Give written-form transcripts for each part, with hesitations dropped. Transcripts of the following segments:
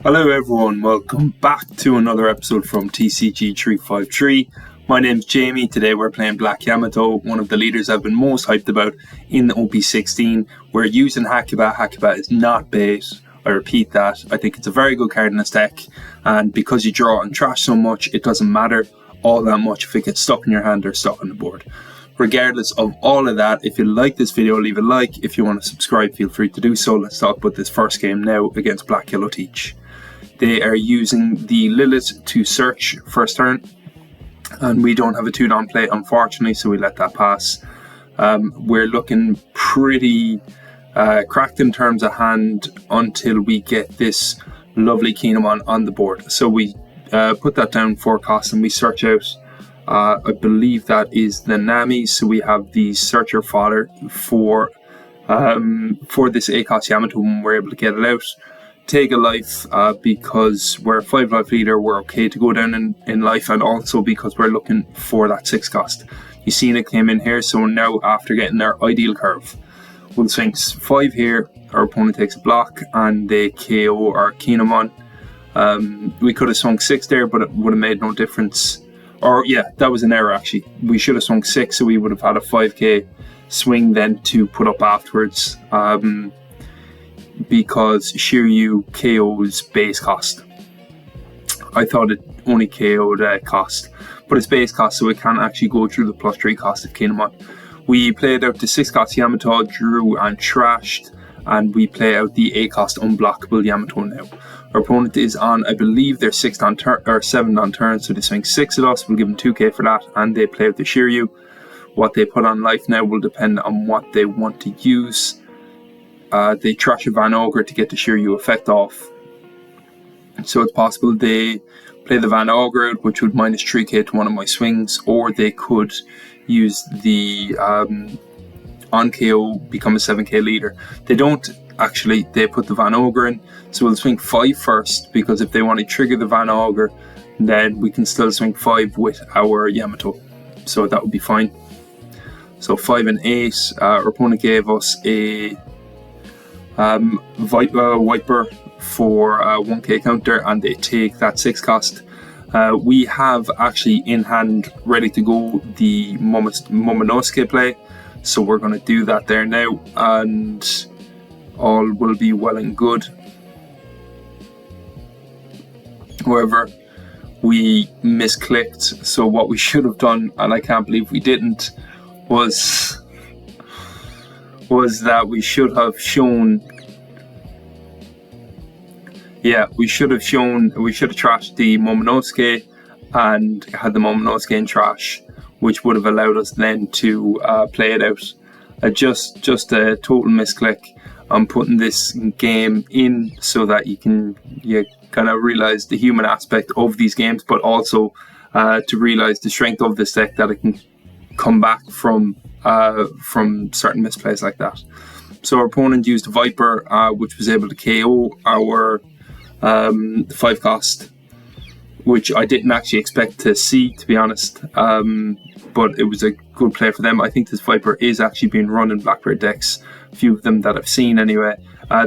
Hello everyone, welcome back to another episode from TCG353. My name's Jamie. Today we're playing Black Yamato, one of the leaders I've been most hyped about in the OP16. We're using Hakuba. Hakuba is not bait. I repeat that. I think it's a very good card in this deck, and because you draw and trash so much, it doesn't matter all that much if it gets stuck in your hand or stuck on the board. Regardless of all of that, if you like this video, leave a like. If you want to subscribe, feel free to do so. Let's talk about this first game now against Black Yellow Teach. They are using the Lilith to search first turn, and we don't have a 2-down play unfortunately, so we let that pass. We're looking pretty cracked in terms of hand until we get this lovely Kinemon on the board. So we put that down 4 costs and we search out, I believe that is the Nami, so we have the searcher fodder for this 8-cost Yamato when we're able to get it out. Take a life because we're a 5-life leader, we're okay to go down in life, and also because we're looking for that 6-cost. You seen it came in here, so now after getting their ideal curve, we'll swing 5 here, our opponent takes a block and they KO our Kinemon. We could have swung 6 there, but it would have made no difference. Or yeah, that was an error actually. We should have swung 6, so we would have had a 5k swing then to put up afterwards. Because Shiryu KO's base cost. I thought it only KO'd cost, but it's base cost, so it can actually go through the +3 cost of Kinemon. We played out the 6-cost Yamato, drew and trashed, and we play out the 8-cost unblockable Yamato now. Our opponent is on, I believe, their 6th on turn or 7th on turn, so they swing 6 at us. We'll give them 2k for that, and they play out the Shiryu. What they put on life now will depend on what they want to use. They trash a Van Ogre to get the Shiryu effect off. So it's possible they play the Van Ogre, which would minus 3k to one of my swings, or they could use the on KO, become a 7k leader. They don't actually, they put the Van Ogre in, so we'll swing 5 first, because if they want to trigger the Van Ogre, then we can still swing 5 with our Yamato. So that would be fine. So 5 and 8, our opponent gave us a Viper for 1k counter, and they take that 6-cost. We have actually in hand ready to go the Momonosuke play, so we're going to do that there now, and all will be well and good. However, we misclicked, so what we should have done, and I can't believe we didn't, was that we should have shown, we should have trashed the Momonosuke and had the Momonosuke in trash, which would have allowed us then to play it out. Just a total misclick. I'm putting this game in so that you kind of realize the human aspect of these games, but also to realize the strength of this deck, that it can come back from certain misplays like that. So our opponent used a Viper, which was able to KO our 5-cost, which I didn't actually expect to see, to be honest, but it was a good play for them. I think this Viper is actually being run in Blackbird decks, a few of them that I've seen anyway.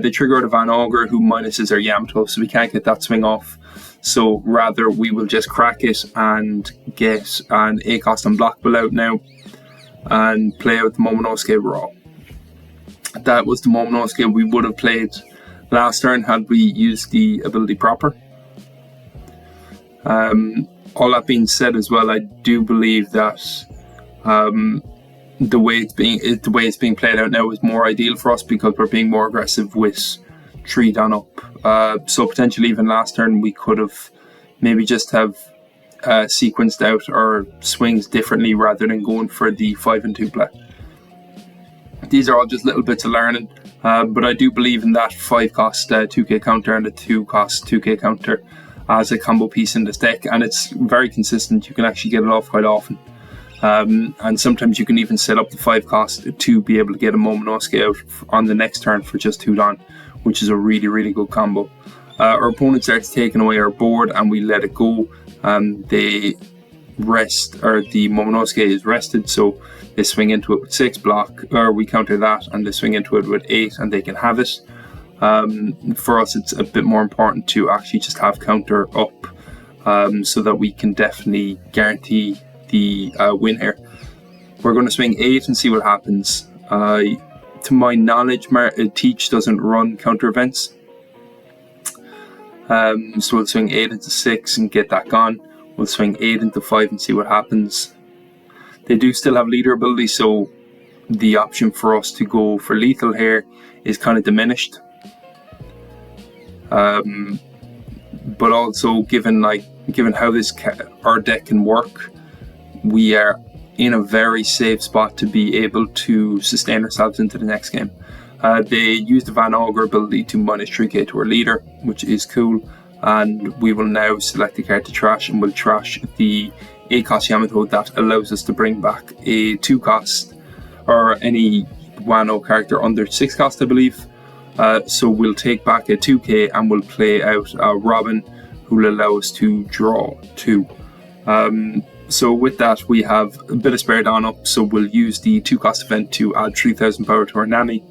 They trigger out a Van Ogre who minuses our Yamato, so we can't get that swing off. So rather we will just crack it and get an 8-cost unblockable out now and play out the Momonosuke raw. That was the Momonosuke we would have played last turn had we used the ability proper. All that being said as well, I do believe that the way it's being played out now is more ideal for us, because we're being more aggressive with 3 down up. So potentially even last turn we could have maybe just have sequenced out our swings differently rather than going for the 5 and 2 play. These are all just little bits of learning, but I do believe in that 5-cost 2k counter and a 2-cost 2k counter as a combo piece in this deck, and it's very consistent. You can actually get it off quite often, and sometimes you can even set up the 5-cost to be able to get a Momonosuke out on the next turn for just 2 down, which is a really, really good combo. Our opponent starts taking away our board and we let it go. They rest, or the Momonosuke is rested, so they swing into it with 6 block, or we counter that and they swing into it with 8 and they can have it. For us, it's a bit more important to actually just have counter up, so that we can definitely guarantee the win here. We're going to swing 8 and see what happens. To my knowledge, Teach doesn't run counter events. So we'll swing 8 into 6 and get that gone. We'll swing 8 into 5 and see what happens. They do still have leader ability, so the option for us to go for lethal here is kind of diminished. But also, given how our deck can work, we are in a very safe spot to be able to sustain ourselves into the next game. They use the Van Augur ability to minus 3k to our leader, which is cool, and we will now select a card to trash, and we'll trash the 8-cost Yamato that allows us to bring back a 2-cost or any Wano character under 6 cost, I believe. So we'll take back a 2k and we'll play out Robin, who will allow us to draw 2. So with that, we have a bit of spare down up, so we'll use the 2-cost event to add 3000 power to our Nami.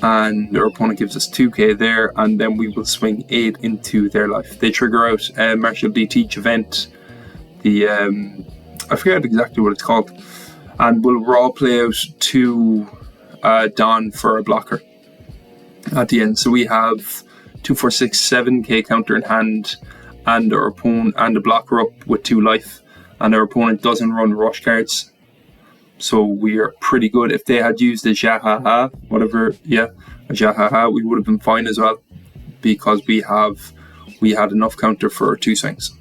And our opponent gives us 2k there, and then we will swing 8 into their life. They trigger out a Martial D Teach event, the I forget exactly what it's called, and we'll raw play out 2 Dawn for a blocker at the end. So we have 2, 4, 6, 7k counter in hand, and our opponent and a blocker up with 2 life, and our opponent doesn't run rush cards. So we are pretty good. If they had used the Jahaha, we would have been fine as well, because we had enough counter for 2 swings.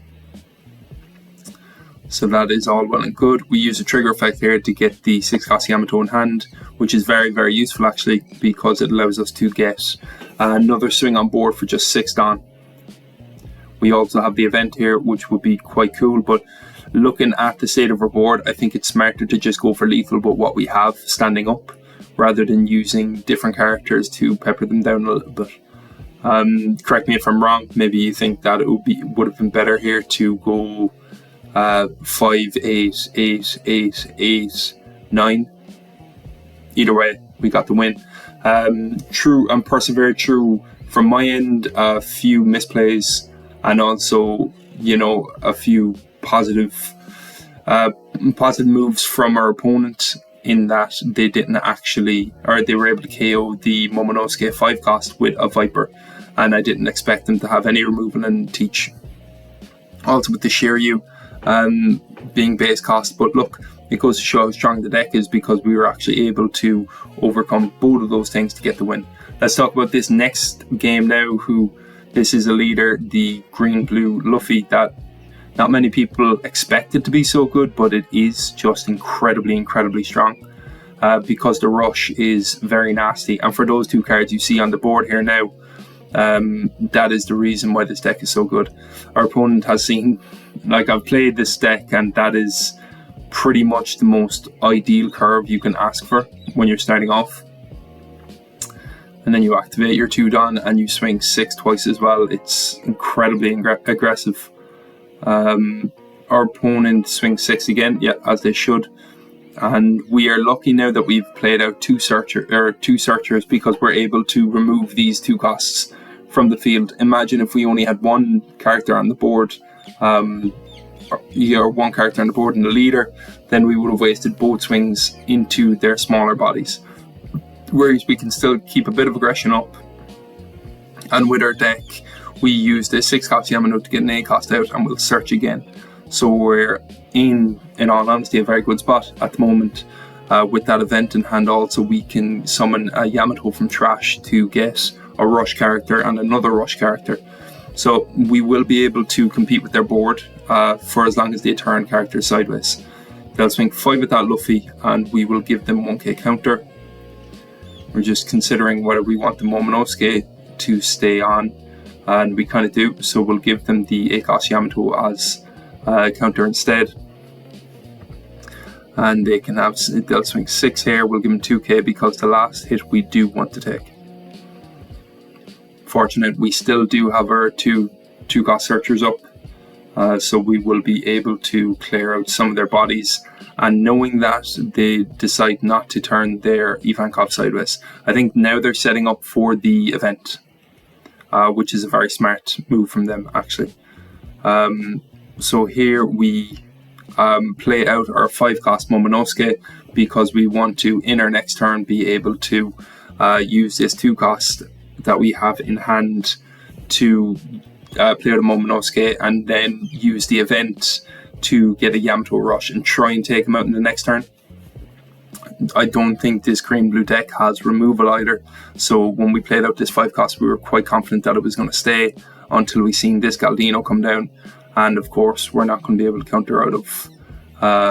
So that is all well and good. We use a trigger effect here to get the 6-cost Yamato in hand, which is very, very useful actually, because it allows us to get another swing on board for just 6 Dawn. We also have the event here, which would be quite cool, but looking at the state of our board, I think it's smarter to just go for lethal with what we have standing up, rather than using different characters to pepper them down a little bit. Correct me if I'm wrong, maybe you think that it would have been better here to go 5, 8, 8, 8, 8, 9. Either way, we got the win. True and persevered through, from my end, a few misplays, and also, a few positive moves from our opponent, in that they didn't actually, or they were able to KO the Momonosuke 5-cost with a Viper, and I didn't expect them to have any removal and Teach. Also with the Shiryu being base cost, but look, it goes to show how strong the deck is, because we were actually able to overcome both of those things to get the win. Let's talk about this next game now. This is a leader, the green-blue Luffy, that not many people expect it to be so good, but it is just incredibly strong, because the rush is very nasty. And for those 2 cards you see on the board here now, that is the reason why this deck is so good. Our opponent has seen, I've played this deck, and that is pretty much the most ideal curve you can ask for when you're starting off. And then you activate your 2 Dawn and you swing 6 twice as well. It's incredibly aggressive. Our opponent swings 6 again, as they should. And we are lucky now that we've played out 2 searchers, because we're able to remove these 2 costs from the field. Imagine if we only had 1 character on the board, or 1 character on the board and the leader, then we would have wasted both swings into their smaller bodies. Whereas we can still keep a bit of aggression up, and with our deck we use the 6-cost Yamato to get an 8-cost out, and we'll search again. So we're in all honesty, a very good spot at the moment. With that event in hand, also we can summon a Yamato from trash to get a rush character and another rush character. So we will be able to compete with their board for as long as they turn characters sideways. They'll swing 5 with that Luffy, and we will give them 1k counter. We're just considering whether we want the Momonosuke to stay on, and we kind of do, so we'll give them the 8-cost Yamato as counter instead. And they'll swing 6 here. We'll give them 2k, because the last hit we do want to take. Fortunate, we still do have our 2 cost searchers up, so we will be able to clear out some of their bodies. And knowing that they decide not to turn their Ivankov sideways, I think now they're setting up for the event, which is a very smart move from them, actually. So here we play out our 5-cost Momonosuke because we want to, in our next turn, be able to use this 2-cost that we have in hand to play out a Momonosuke and then use the event to get a Yamato rush and try and take him out in the next turn. I don't think this green blue deck has removal either, so when we played out this 5-cost, we were quite confident that it was going to stay until we seen this Galdino come down, and of course we're not going to be able to counter out of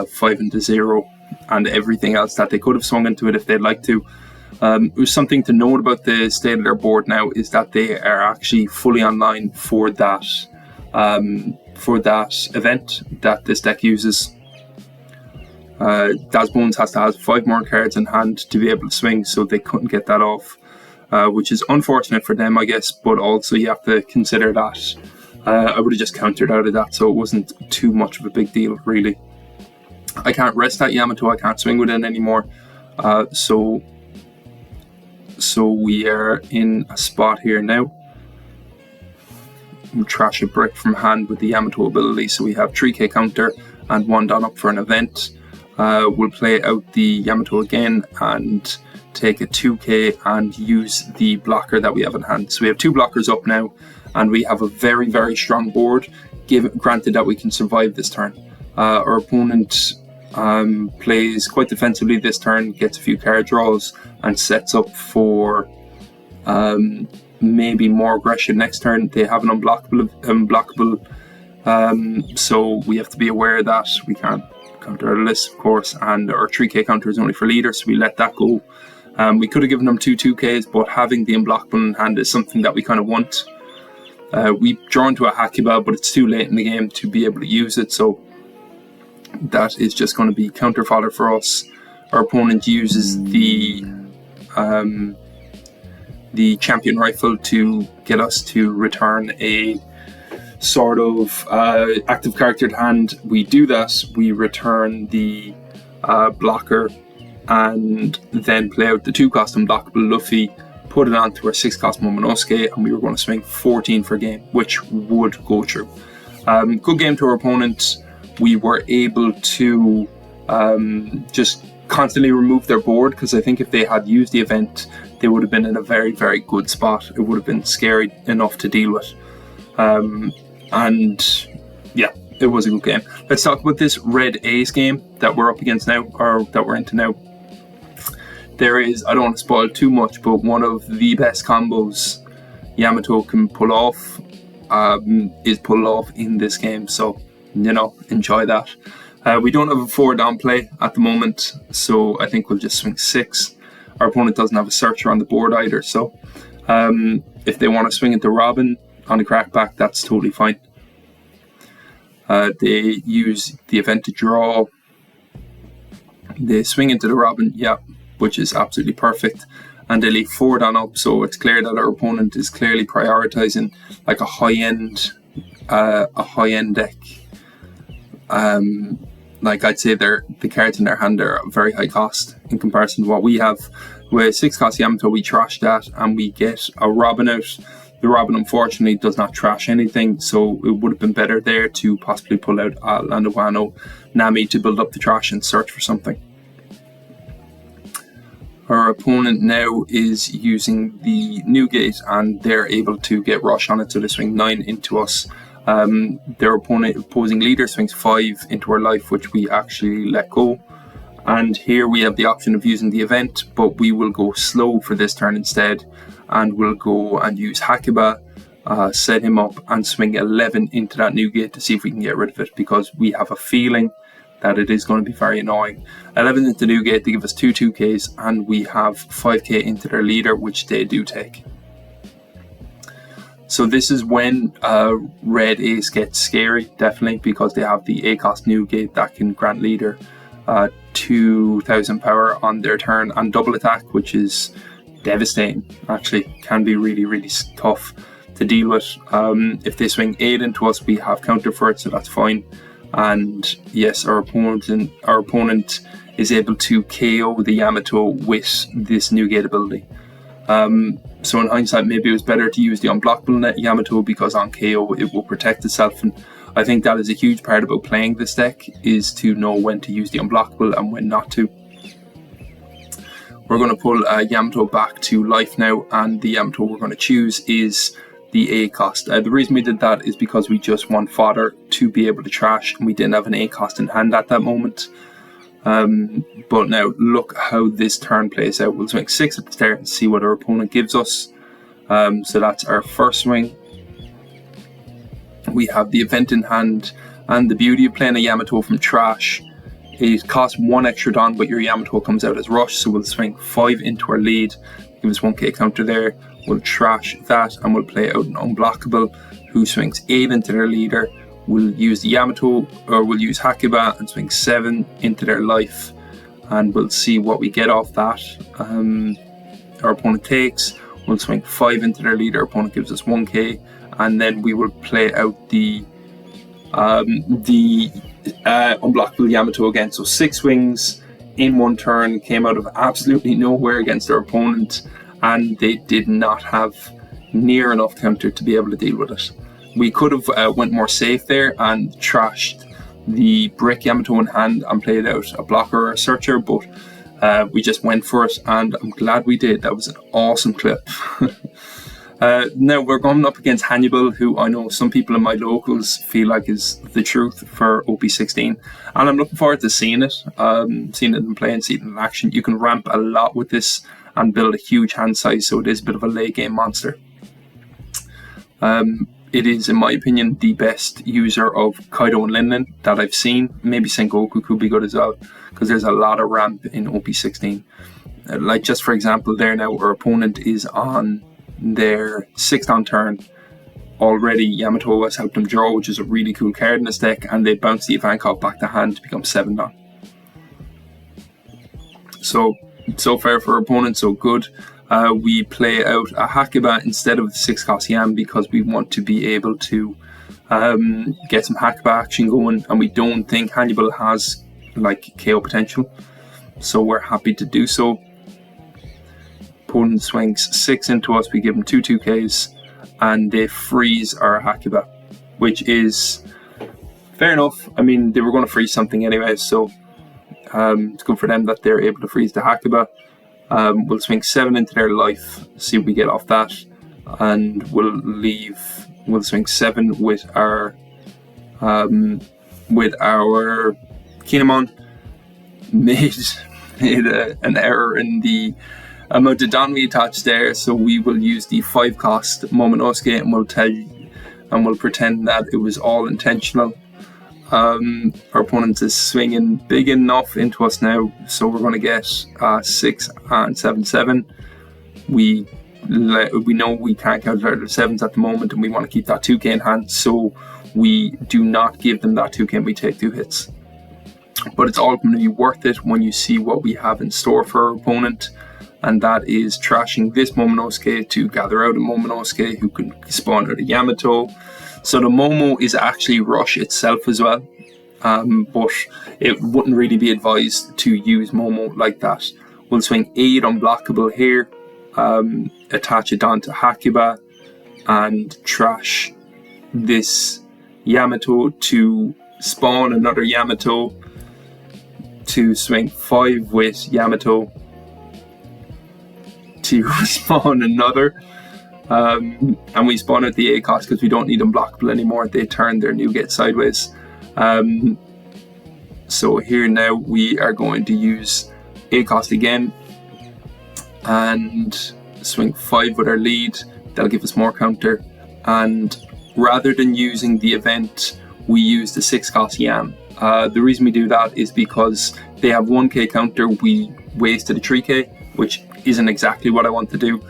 5 into 0 and everything else that they could have swung into it if they'd like to. It was something to note about the state of their board now is that they are actually fully online for that event that this deck uses. Daz Bones has to have 5 more cards in hand to be able to swing, so they couldn't get that off, which is unfortunate for them, I guess, but also you have to consider that I would have just countered out of that, so it wasn't too much of a big deal, really. I can't rest that Yamato, I can't swing with it anymore, so we are in a spot here now. We'll trash a brick from hand with the Yamato ability, so we have 3k counter and 1 down up for an event. We'll play out the Yamato again and take a 2k and use the blocker that we have in hand. So we have 2 blockers up now, and we have a very, very strong board, granted that we can survive this turn. Our opponent plays quite defensively this turn, gets a few card draws, and sets up for maybe more aggression next turn. They have an unblockable, so we have to be aware of that. We can't counter our list, of course, and our 3k counter is only for leader, so we let that go. We could have given them 2 2ks, but having the unblockable in hand is something that we kind of want. We've drawn to a Hakuba, but it's too late in the game to be able to use it, so that is just going to be counter fodder for us. Our opponent uses the champion rifle to get us to return a sort of active character to hand. We do that, we return the blocker, and then play out the 2-cost unblockable Luffy, put it onto our 6-cost Momonosuke, and we were going to swing 14 for game, which would go through. Good game to our opponent. We were able to just constantly remove their board, because I think if they had used the event, they would have been in a very, very good spot. It would have been scary enough to deal with. And yeah, it was a good game. Let's talk about this red ace game that we're up against now, or that we're into now. There is, I don't want to spoil too much, but one of the best combos Yamato can pull off is pulled off in this game, so you know, enjoy that. We don't have a 4 down play at the moment, so I think we'll just swing 6. Our opponent doesn't have a searcher on the board either, so if they want to swing into Robin on the crackback, that's totally fine. They use the event to draw. They swing into the Robin, yeah, which is absolutely perfect. And they leave 4 down up, so it's clear that our opponent is clearly prioritizing like a high-end deck. Like I'd say the cards in their hand are very high cost in comparison to what we have. With 6-cost Yamato, we trash that and we get a Robin out. The Robin unfortunately does not trash anything, so it would have been better there to possibly pull out Land of Wano Nami to build up the trash and search for something. Our opponent now is using the Newgate and they're able to get rush on it, so they swing 9 into us. Their opposing leader swings 5 into our life, which we actually let go. And here we have the option of using the event, but we will go slow for this turn instead, and we'll go and use Hakuba, set him up and swing 11 into that Newgate to see if we can get rid of it, because we have a feeling that it is going to be very annoying. 11 into Newgate, they give us 2 2Ks, and we have 5k into their leader, which they do take. So this is when red ace gets scary, definitely, because they have the A-cost Newgate that can grant leader 2000 power on their turn and double attack, which is devastating. Actually, can be really, really tough to deal with. If they swing 8 into us, we have counter for it, so that's fine. And yes, our opponent is able to KO the Yamato with this new gate ability. So in hindsight, maybe it was better to use the unblockable Yamato, because on KO it will protect itself, and I think that is a huge part about playing this deck, is to know when to use the unblockable and when not to. We're going to pull Yamato back to life now, and the Yamato we're going to choose is the A cost. The reason we did that is because we just want fodder to be able to trash, and we didn't have an A cost in hand at that moment. But now look how this turn plays out. We'll swing 6 at the start and see what our opponent gives us. So that's our first swing. We have the event in hand, and the beauty of playing a Yamato from trash, it costs 1 extra Don, but your Yamato comes out as rush, so we'll swing 5 into our lead, give us 1k counter there. We'll trash that and we'll play out an unblockable who swings 8 into their leader. We'll use the Yamato, or we'll use Hakuba and swing 7 into their life, and we'll see what we get off that. Our opponent takes, we'll swing 5 into their leader, our opponent gives us 1k, and then we will play out the unblockable Yamato again. So 6 swings in 1 turn, came out of absolutely nowhere against our opponent, and they did not have near enough counter to be able to deal with it. We could have went more safe there and trashed the brick Yamato in hand and played out a blocker or a searcher, but we just went for it, and I'm glad we did. That was an awesome clip. Now we're going up against Hannibal, who I know some people in my locals feel like is the truth for OP16, and I'm looking forward to seeing it in play and seeing it in action. You can ramp a lot with this and build a huge hand size, so it is a bit of a late game monster. It is, in my opinion, the best user of Kaido and Linlin that I've seen. Maybe Sengoku could be good as well, because there's a lot of ramp in OP16. Like, just for example, there now, our opponent is on their 6th on turn. Already Yamato has helped them draw, which is a really cool card in this deck, and they bounce the Ivankov back to hand to become 7 on. So far for our opponent, so good. We play out a Hakuba instead of the 6 cost Yam, because we want to be able to get some Hakuba action going, and we don't think Hannibal has like KO potential, so we're happy to do so. Opponent swings 6 into us, we give them 2/2Ks, and they freeze our Hakuba, which is fair enough. I mean, they were going to freeze something anyway, so it's good for them that they're able to freeze the Hakuba. We'll swing 7 into their life, see what we get off that, and we'll swing 7 with our Kinemon. Made an error in the amount of Don we attached there, so we will use the 5 cost Momonosuke, and we'll pretend that it was all intentional. Our opponent is swinging big enough into us now, so we're going to get 6 and 7/7. We know we can't counter the 7s at the moment, and we want to keep that 2k in hand, so we do not give them that 2k and we take 2 hits. But it's all going to be worth it when you see what we have in store for our opponent, and that is trashing this Momonosuke to gather out a Momonosuke who can spawn out a Yamato. So the Momo is actually rush itself as well, but it wouldn't really be advised to use Momo like that. We'll swing 8 unblockable here, attach it onto Hakuba, and trash this Yamato to spawn another Yamato, to swing 5 with Yamato to spawn another. And we spawn out the A cost because we don't need unblockable anymore. They turn their new gate sideways. So here now we are going to use A cost again and swing 5 with our lead. That'll give us more counter. And rather than using the event, we use the 6 cost Yam. The reason we do that is because they have 1k counter, we wasted a 3k, which isn't exactly what I want to do.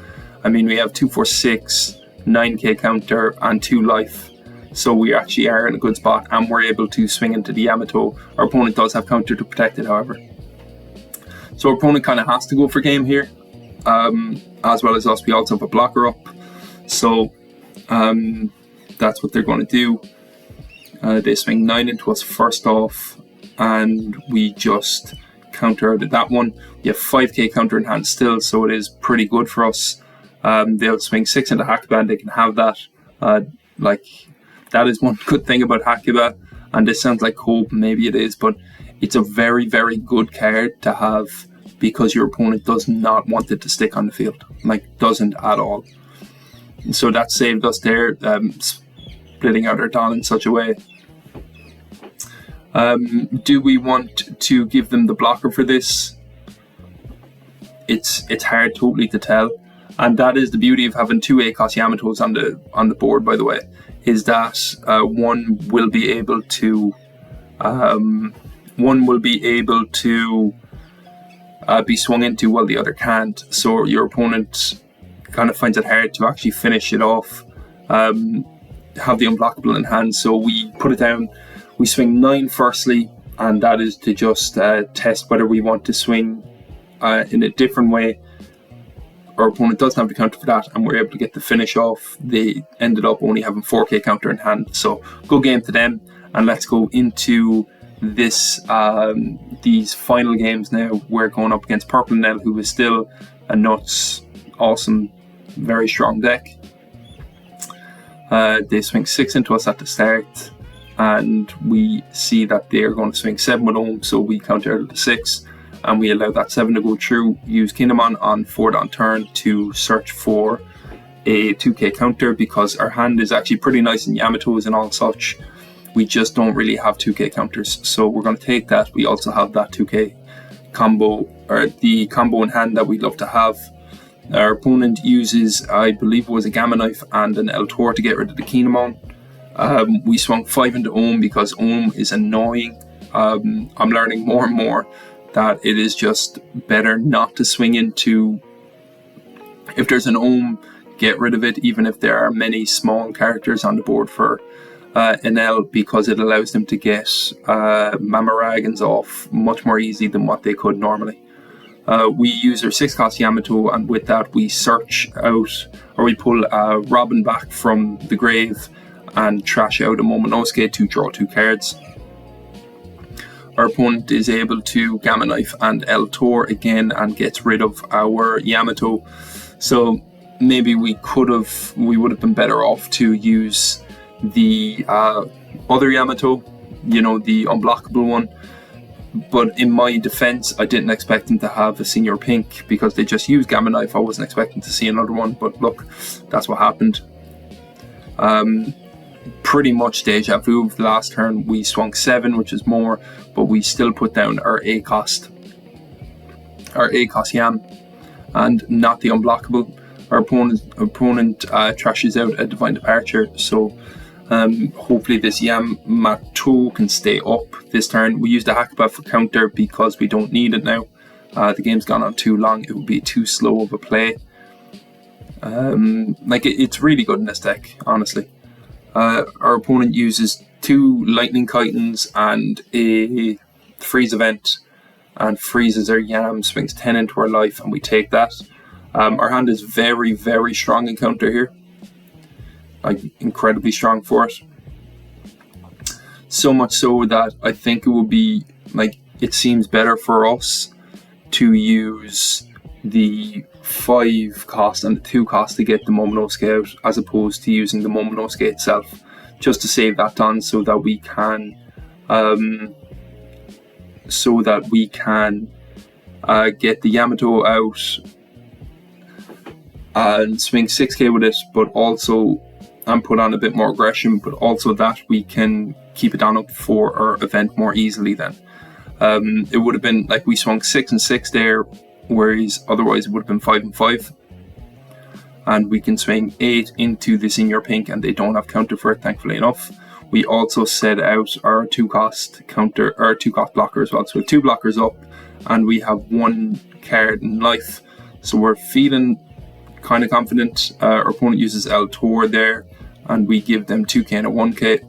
I mean, we have 2, 4, 6, 9k counter and 2 life, so we actually are in a good spot, and we're able to swing into the Yamato. Our opponent does have counter to protect it, however. So our opponent kind of has to go for game here, as well as us. We also have a blocker up, so That's what they're going to do. They swing 9 into us first off, and we just counter out of that one. We have 5k counter in hand still, so it is pretty good for us. They'll swing 6 into Hakuba, and they can have that. That is one good thing about Hakuba, and this sounds like hope, maybe it is, but it's a very, very good card to have because your opponent does not want it to stick on the field. Doesn't at all. And so that saved us there, splitting out our Don in such a way. Do we want to give them the blocker for this? It's hard totally to tell. And that is the beauty of having 2 ACOS Yamatos on the board, by the way, is that one will be able to be swung into while the other can't. So your opponent kind of finds it hard to actually finish it off, have the unblockable in hand. So we put it down. We swing 9 firstly, and that is to just test whether we want to swing in a different way. Our opponent doesn't have the counter for that, and we're able to get the finish off. They ended up only having 4k counter in hand. So good game to them, and let's go into this these final games now. We're going up against Purple Enel, who is still a nuts, awesome, very strong deck. They swing 6 into us at the start, and we see that they're going to swing 7 with Ohm, so we counter out of the 6, and we allow that 7 to go through. Use Kinemon on 4th on turn to search for a 2k counter, because our hand is actually pretty nice in Yamatos and all such. We just don't really have 2k counters, so we're going to take that. We also have that 2k combo, or the combo in hand that we'd love to have. Our opponent uses, I believe it was a Gamma Knife and an L-Tor to get rid of the Kinemon. We swung 5 into Ohm because Ohm is annoying. I'm learning more and more that it is just better not to swing into. If there's an Ohm, get rid of it, even if there are many small characters on the board for Enel, because it allows them to get Mamaragans off much more easy than what they could normally. We use our 6-cost Yamato, and with that we search out, or we pull Robin back from the grave and trash out a Momonosuke to draw 2 cards. Our opponent is able to Gamma Knife and L-Tor again and gets rid of our Yamato. So maybe we would have been better off to use the other Yamato, the unblockable one. But in my defense, I didn't expect them to have a senior pink because they just used Gamma Knife. I wasn't expecting to see another one, but look, that's what happened. Pretty much deja vu. The last turn we swung 7, which is more, but we still put down our ACOS Yam, and not the unblockable. Our opponent trashes out a Divine Departure, so hopefully this Yamato can stay up this turn. We used a Hakuba for counter because we don't need it now. The game's gone on too long. It would be too slow of a play. It's really good in this deck, honestly. Our opponent uses 2 Lightning Chitons and a freeze event, and freezes our Yam, swings 10 into our life, and we take that. Our hand is very, very strong in counter here. Incredibly strong for it. So much so that I think it would be, it seems better for us to use the 5 cost and the 2 cost to get the Momonosuke out, as opposed to using the Momonosuke itself, just to save that on, so that we can get the Yamato out and swing 6k with it, but also and put on a bit more aggression, but also that we can keep it on up for our event more easily then. It would have been we swung 6 and 6 there, whereas otherwise it would have been 5 and 5. And we can swing 8 into the senior pink, and they don't have counter for it, thankfully enough. We also set out our 2-cost counter, or 2-cost blocker as well. So we have 2 blockers up, and we have 1 card in life. So we're feeling kind of confident. Our opponent uses L-Tor there, and we give them 2k and a 1k.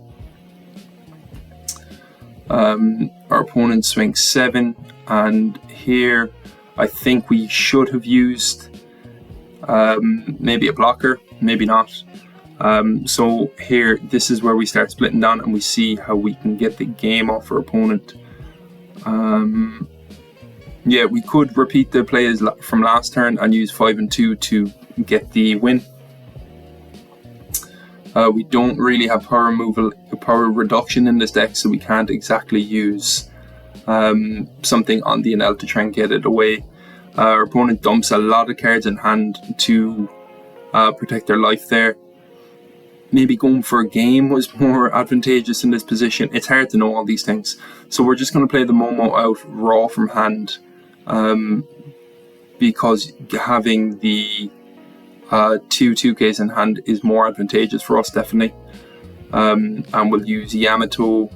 Our opponent swings 7, and here I think we should have used maybe a blocker, maybe not. So here, this is where we start splitting down and we see how we can get the game off our opponent. Yeah, we could repeat the plays from last turn and use 5 and 2 to get the win. We don't really have power reduction in this deck, so we can't exactly use something on the Enel to try and get it away. Our opponent dumps a lot of cards in hand to protect their life there. Maybe going for a game was more advantageous in this position. It's hard to know all these things. So we're just going to play the Momo out raw from hand, because having the 2/2Ks in hand is more advantageous for us, definitely. And we'll use Yamato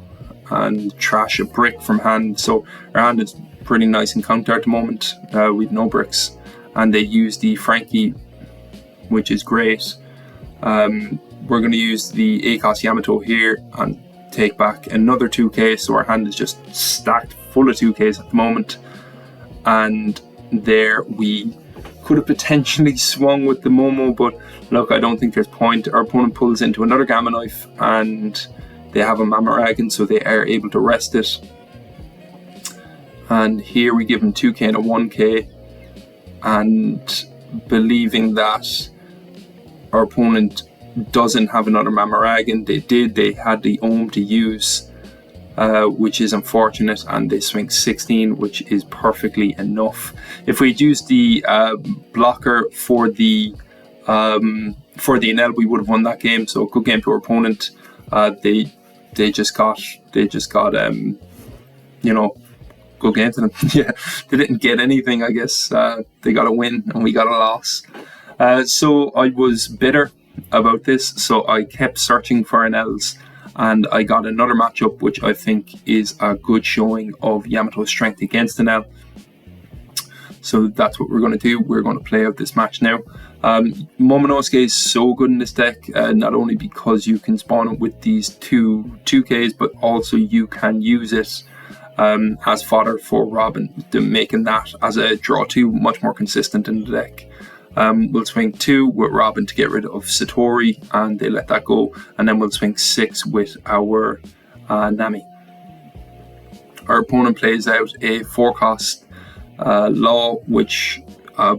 and trash a brick from hand. So our hand is pretty nice in counter at the moment. We've no bricks. And they use the Frankie, which is great. We're going to use the A-Cost Yamato here and take back another 2K, so our hand is just stacked full of 2Ks at the moment. And there we could have potentially swung with the Momo, but look, I don't think there's point. Our opponent pulls into another Gamma Knife and they have a Mamaragan, so they are able to rest it. And here we give him 2K and a 1K, and believing that our opponent doesn't have another Mamaragan. They had the Ohm to use, which is unfortunate, and they swing 16, which is perfectly enough. If we'd used the blocker for the Enel, we would have won that game. So good game to our opponent. They just got you know, good game to them. Yeah, they didn't get anything, I guess. They got a win and we got a loss. So I was bitter about this, so I kept searching for Enels, and I got another matchup which I think is a good showing of Yamato's strength against Enel. So that's what we're going to do. We're going to play out this match now. Momonosuke is so good in this deck, not only because you can spawn it with these 2Ks, but also you can use it as fodder for Robin, making that as a draw 2 much more consistent in the deck. We'll swing 2 with Robin to get rid of Satori, and they let that go, and then we'll swing 6 with our Nami. Our opponent plays out a 4-cost Law, which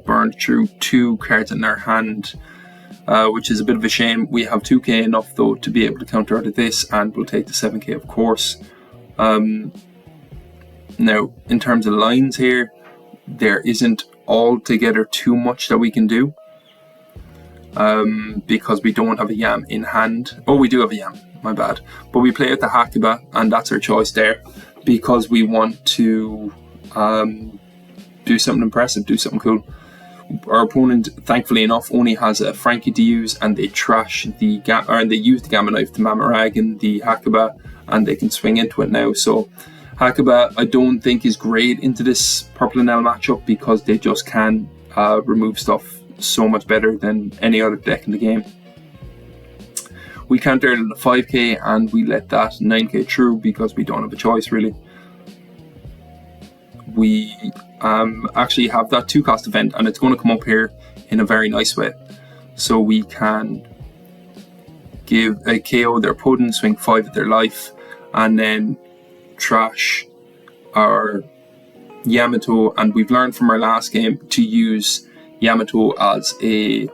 burned through 2 cards in their hand, which is a bit of a shame. We have 2K enough though to be able to counter out of this, and we'll take the 7K, of course. Now, in terms of lines here, there isn't altogether too much that we can do, because we don't have a Yam in hand. Oh, we do have a Yam, my bad. But we play out the Hakuba, and that's our choice there, because we want to do something impressive, do something cool. Our opponent, thankfully enough, only has a Frankie to use, and they trash the they use the Gamma Knife to Mamaragan the Hakuba, and they can swing into it now. So Hakuba, I don't think, is great into this Purple Enel matchup, because they just can remove stuff so much better than any other deck in the game. We counter the 5K and we let that 9K through because we don't have a choice really. We actually have that 2-cost event, and it's going to come up here in a very nice way. So we can give a KO their opponent, swing 5 at their life, and then trash our Yamato. And we've learned from our last game to use Yamato as play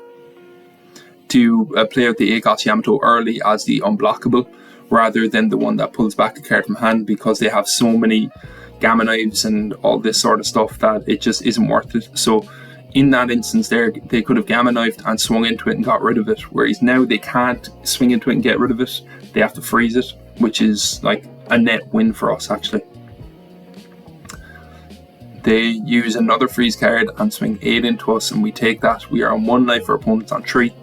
out the A-Cost Yamato early as the unblockable, rather than the one that pulls back a card from hand, because they have so many Gamma Knives and all this sort of stuff that it just isn't worth it. So in that instance there, they could have Gamma Knifed and swung into it and got rid of it, whereas now they can't swing into it and get rid of it. They have to freeze it, which is like a net win for us actually. They use another freeze card and swing 8 into us, and we take that. We are on 1 life, our opponent's on 3.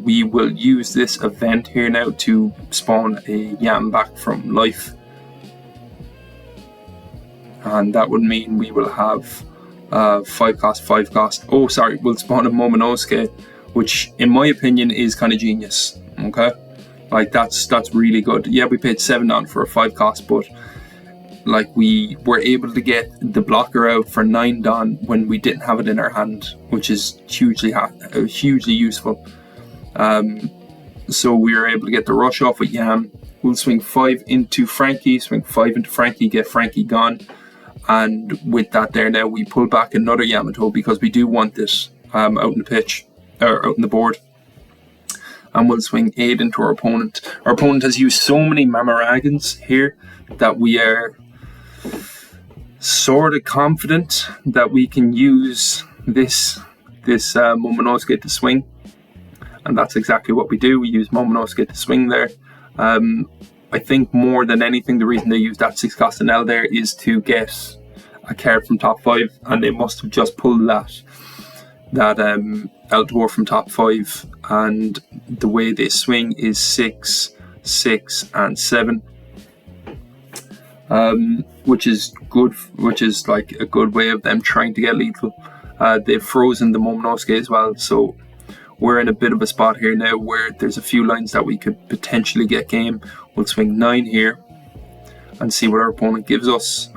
We will use this event here now to spawn a Yam back from life, and that would mean we will have 5-cost. Oh, sorry, we'll spawn a Momonosuke, which in my opinion is kind of genius. Okay, like that's really good. Yeah, we paid 7 on for a 5-cost, but like we were able to get the blocker out for 9 Don when we didn't have it in our hand, which is hugely useful. So we are able to get the rush off with Yam. We'll swing 5 into Frankie, get Frankie gone. And with that there now, we pull back another Yamato because we do want this out in the pitch, or out in the board. And we'll swing 8 into our opponent. Our opponent has used so many Mamaragans here that we are sort of confident that we can use this Momonosuke to swing. And that's exactly what we do. We use Momonosuke to swing there. I think more than anything, the reason they use that 6-cost Enel there is to get a card from top 5, and they must have just pulled that Eldor from top 5, and the way they swing is 6, 6, and 7, which is good. Which is like a good way of them trying to get lethal. They've frozen the Momonosuke as well, so we're in a bit of a spot here now where there's a few lines that we could potentially get game. We'll swing 9 here and see what our opponent gives us.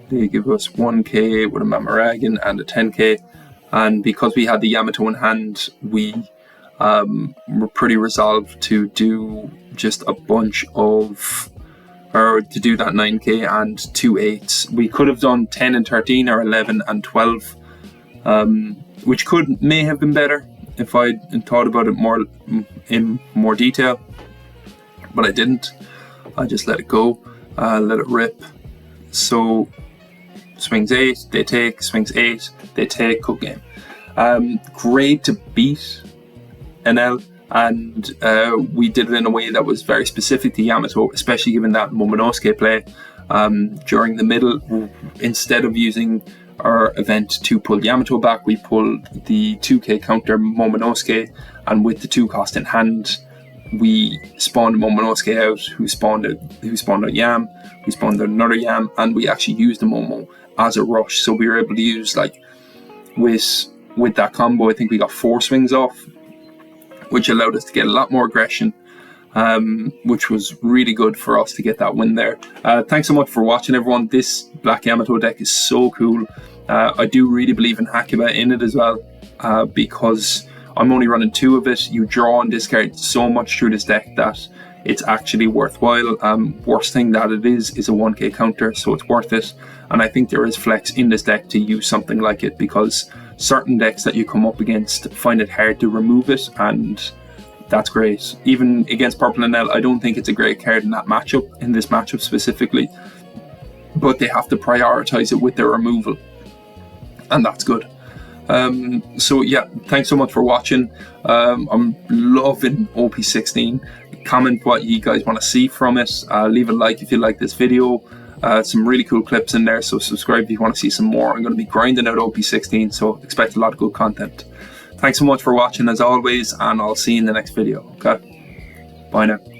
They give us 1k with a Mamaragan and a 10k, and because we had the Yamato in hand, we were pretty resolved to do just a bunch of, or to do that 9k and 2 8s. We could have done 10 and 13 or 11 and 12, which may have been better if I thought about it in more detail, but I didn't. I just let it go, let it rip. So swings 8, they take, swings 8, they take, cook game. Great to beat Enel, and we did it in a way that was very specific to Yamato, especially given that Momonosuke play. During the middle, instead of using our event to pull Yamato back, we pulled the 2k counter Momonosuke, and with the 2-cost in hand, we spawned Momonosuke out, who spawned out Yam, we spawned out another Yam, and we actually used the Momo as a rush. So we were able to use, like, with that combo, I think we got 4 swings off, which allowed us to get a lot more aggression, which was really good for us to get that win there. Thanks so much for watching, everyone. This Black Yamato deck is so cool. I do really believe in Hakuba in it as well, because I'm only running 2 of it. You draw and discard so much through this deck that it's actually worthwhile. Worst thing that it is a 1k counter, so it's worth it. And I think there is flex in this deck to use something like it, because certain decks that you come up against find it hard to remove it, and that's great. Even against Purple Enel, I don't think it's a great card in that matchup, in this matchup specifically, but they have to prioritize it with their removal, and that's good. So yeah, thanks so much for watching. I'm loving OP16. Comment what you guys want to see from it. Leave a like if you like this video. Some really cool clips in there, so subscribe if you want to see some more. I'm going to be grinding out OP16, so expect a lot of good content. Thanks so much for watching as always, and I'll see you in the next video. Okay, bye now.